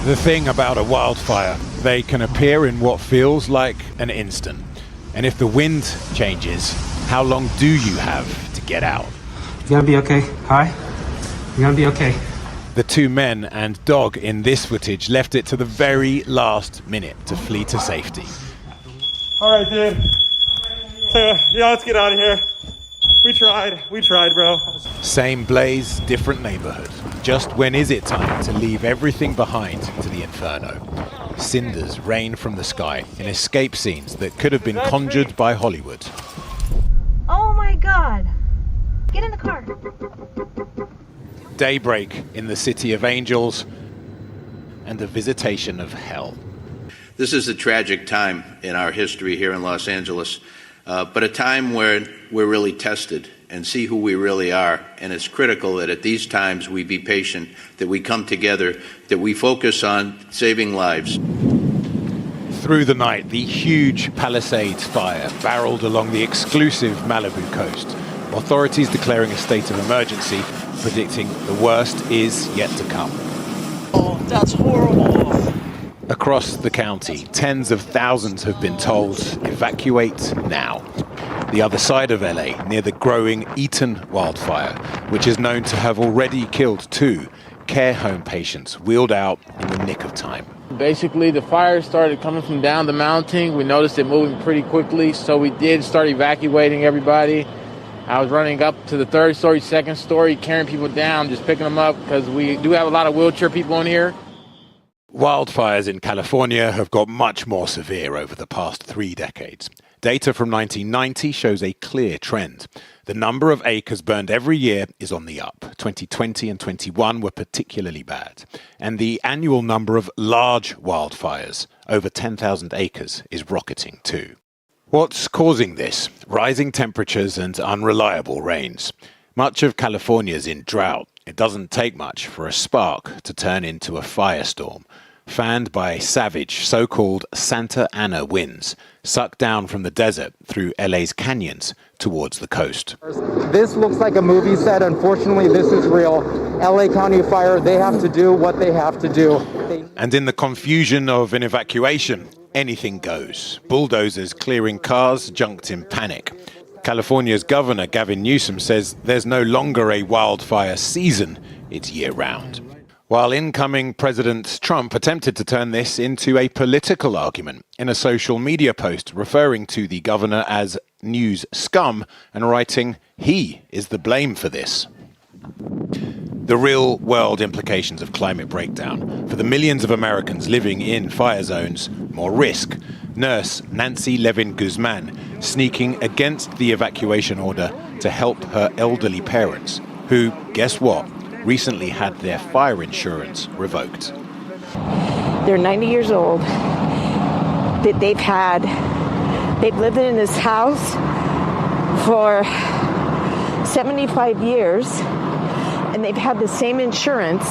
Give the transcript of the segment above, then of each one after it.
The thing about a wildfire, they can appear in what feels like an instant. And if the wind changes, how long do you have to get out? You're gonna be okay, alright? You're gonna be okay. The two men and dog in this footage left it to the very last minute to flee to safety. Alright, dude. Yeah, let's get out of here. We tried, bro. Same blaze, different neighborhood. Just when is it time to leave everything behind to the inferno? Cinders rain from the sky in escape scenes that could have been conjured by Hollywood. Oh my God. Get in the car. Daybreak in the City of Angels and a visitation of hell. This is a tragic time in our history here in Los Angeles, but a time where we're really tested and see who we really are. And it's critical that at these times we be patient, that we come together, that we focus on saving lives. Through the night, the huge Palisades Fire barreled along the exclusive Malibu coast. Authorities declaring a state of emergency, predicting the worst is yet to come. Oh, that's horrible. Across the county, tens of thousands have been told, evacuate now. The other side of LA, near the growing Eaton wildfire, which is known to have already killed 2 care home patients wheeled out in the nick of time. Basically, the fire started coming from down the mountain. We noticed it moving pretty quickly, so we did start evacuating everybody. I was running up to the 3rd story, 2nd story, carrying people down, just picking them up, because we do have a lot of wheelchair people in here. Wildfires in California have got much more severe over the past 3 decades. Data from 1990 shows a clear trend. The number of acres burned every year is on the up. 2020 and 21 were particularly bad. And the annual number of large wildfires, over 10,000 acres, is rocketing too. What's causing this? Rising temperatures and unreliable rains. Much of California's in drought. It doesn't take much for a spark to turn into a firestorm, fanned by savage so-called Santa Ana winds, sucked down from the desert through LA's canyons towards the coast. This looks like a movie set. Unfortunately, this is real. LA County Fire, they have to do what they have to do. And in the confusion of an evacuation, anything goes. Bulldozers clearing cars junked in panic. California's Governor Gavin Newsom says there's no longer a wildfire season, it's year-round. While incoming President Trump attempted to turn this into a political argument in a social media post referring to the governor as news scum and writing, he is the blame for this. The real-world implications of climate breakdown for the millions of Americans living in fire zones, more risk. Nurse Nancy Levin Guzman sneaking against the evacuation order to help her elderly parents, who, guess what, recently had their fire insurance revoked. They're 90 years old. They've lived in this house for 75 years, and they've had the same insurance,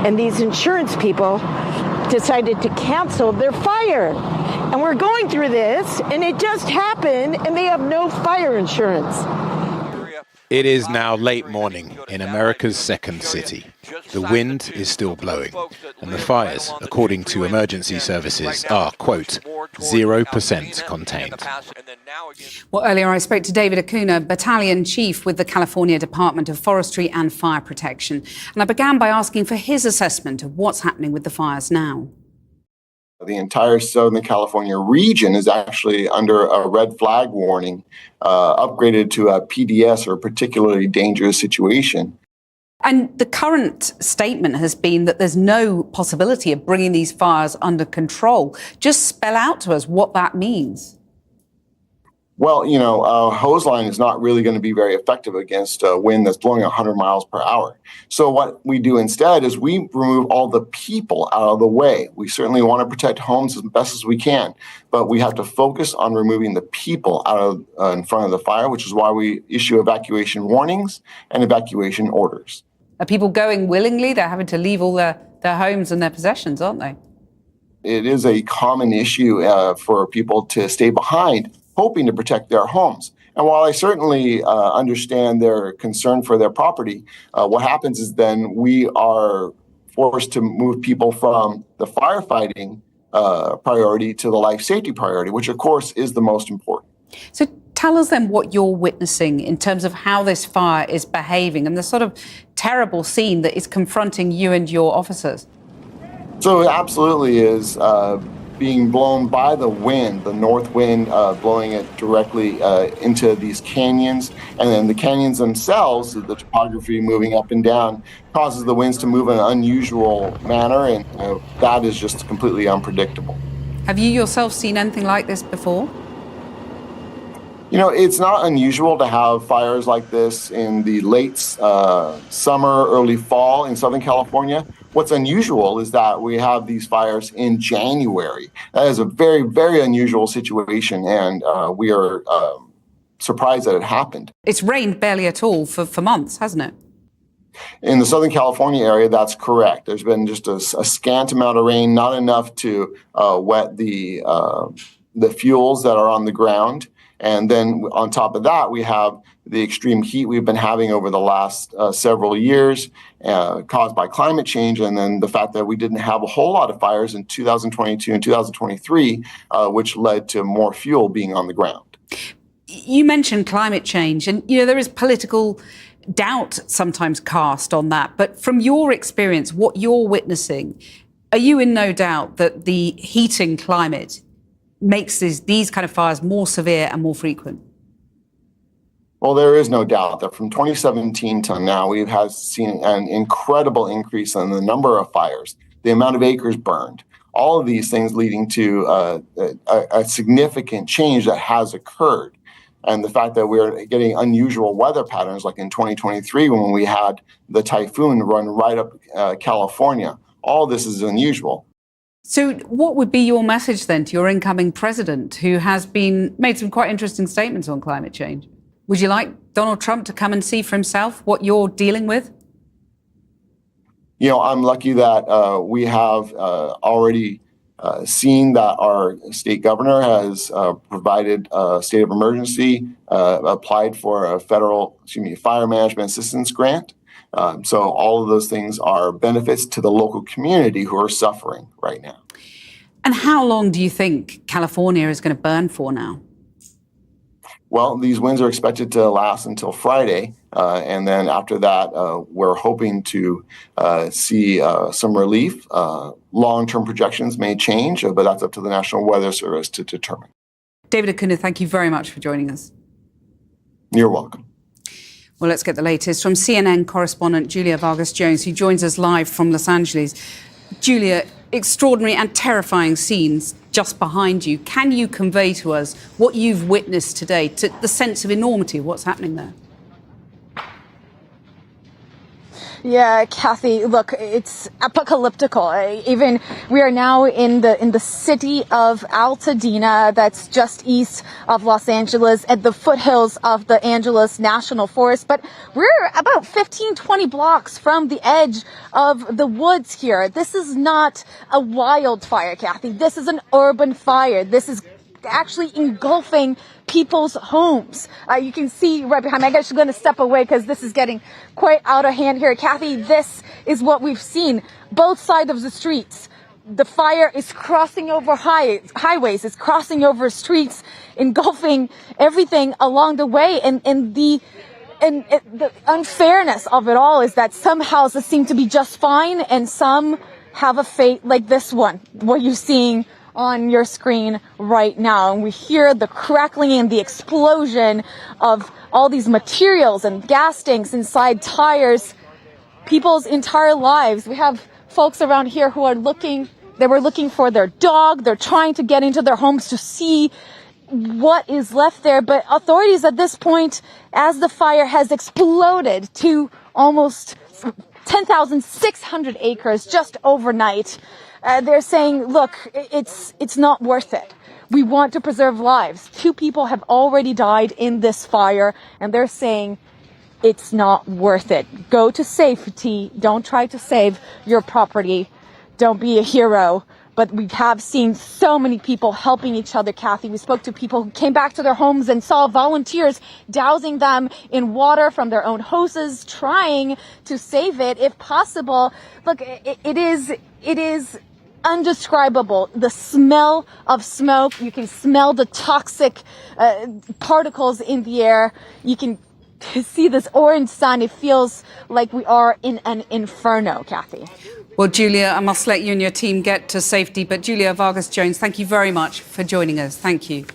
and these insurance people decided to cancel their fire. And we're going through this, and it just happened, and they have no fire insurance. It is now late morning in America's second city. The wind is still blowing, and the fires, according to emergency services, are, quote, 0% contained. Well, earlier I spoke to David Acuna, Battalion Chief with the California Department of Forestry and Fire Protection, and I began by asking for his assessment of what's happening with the fires now. The entire Southern California region is actually under a red flag warning, upgraded to a PDS, or a particularly dangerous situation. And the current statement has been that there's no possibility of bringing these fires under control. Just spell out to us what that means. Well, a hose line is not really going to be very effective against a wind that's blowing 100 miles per hour. So what we do instead is we remove all the people out of the way. We certainly want to protect homes as best as we can, but we have to focus on removing the people out of in front of the fire, which is why we issue evacuation warnings and evacuation orders. Are people going willingly? They're having to leave all their homes and their possessions, aren't they? It is a common issue for people to stay behind, hoping to protect their homes. And while I certainly understand their concern for their property, what happens is then we are forced to move people from the firefighting priority to the life safety priority, which of course is the most important. So tell us then what you're witnessing in terms of how this fire is behaving and the sort of terrible scene that is confronting you and your officers. So it absolutely is being blown by the wind, the north wind blowing it directly into these canyons. And then the canyons themselves, the topography moving up and down, causes the winds to move in an unusual manner, and that is just completely unpredictable. Have you yourself seen anything like this before? You know, it's not unusual to have fires like this in the late summer, early fall in Southern California. What's unusual is that we have these fires in January. That is a very, very unusual situation, and we are surprised that it happened. It's rained barely at all for months, hasn't it? In the Southern California area, that's correct. There's been just a scant amount of rain, not enough to wet the fuels that are on the ground. And then on top of that, we have the extreme heat we've been having over the last several years caused by climate change. And then the fact that we didn't have a whole lot of fires in 2022 and 2023, which led to more fuel being on the ground. You mentioned climate change, and there is political doubt sometimes cast on that. But from your experience, what you're witnessing, are you in no doubt that the heating climate makes these kind of fires more severe and more frequent? Well, there is no doubt that from 2017 to now, we've seen an incredible increase in the number of fires, the amount of acres burned, all of these things leading to a significant change that has occurred. And the fact that we're getting unusual weather patterns, like in 2023, when we had the typhoon run right up California, all this is unusual. So what would be your message then to your incoming president, who has made some quite interesting statements on climate change? Would you like Donald Trump to come and see for himself what you're dealing with? I'm lucky that we have already seen that our state governor has provided a state of emergency, applied for a federal fire management assistance grant. So all of those things are benefits to the local community who are suffering right now. And how long do you think California is going to burn for now? Well, these winds are expected to last until Friday. And then after that, we're hoping to see some relief. Long-term projections may change, but that's up to the National Weather Service to determine. David Acuna, thank you very much for joining us. You're welcome. Well, let's get the latest from CNN correspondent Julia Vargas-Jones, who joins us live from Los Angeles. Julia, extraordinary and terrifying scenes just behind you. Can you convey to us what you've witnessed today, to the sense of enormity of what's happening there? Yeah, Kathy, look, it's apocalyptical. Even we are now in the city of Altadena, that's just east of Los Angeles, at the foothills of the Angeles National Forest. But we're about 15, 20 blocks from the edge of the woods here. This is not a wildfire, Kathy. This is an urban fire. This is actually engulfing people's homes. You can see right behind me. I'm actually going to step away because this is getting quite out of hand here. Kathy, this is what we've seen. Both sides of the streets. The fire is crossing over highways. It's crossing over streets, engulfing everything along the way. And the unfairness of it all is that some houses seem to be just fine and some have a fate like this one, what you're seeing on your screen right now. And we hear the crackling and the explosion of all these materials and gas tanks inside tires, people's entire lives. We have folks around here who are they were looking for their dog. They're trying to get into their homes to see what is left there. But authorities at this point, as the fire has exploded to almost 10,600 acres just overnight, they're saying, look, it's not worth it. We want to preserve lives. 2 people have already died in this fire, and they're saying it's not worth it. Go to safety. Don't try to save your property. Don't be a hero, but but we have seen so many people helping each other, Kathy. We spoke to people who came back to their homes and saw volunteers dousing them in water from their own hoses, trying to save it if possible. Look, it is undescribable. The smell of smoke. You can smell the toxic particles in the air. You can see this orange sun. It feels like we are in an inferno, Kathy. Well, Julia, I must let you and your team get to safety, but Julia Vargas Jones, thank you very much for joining us. Thank you.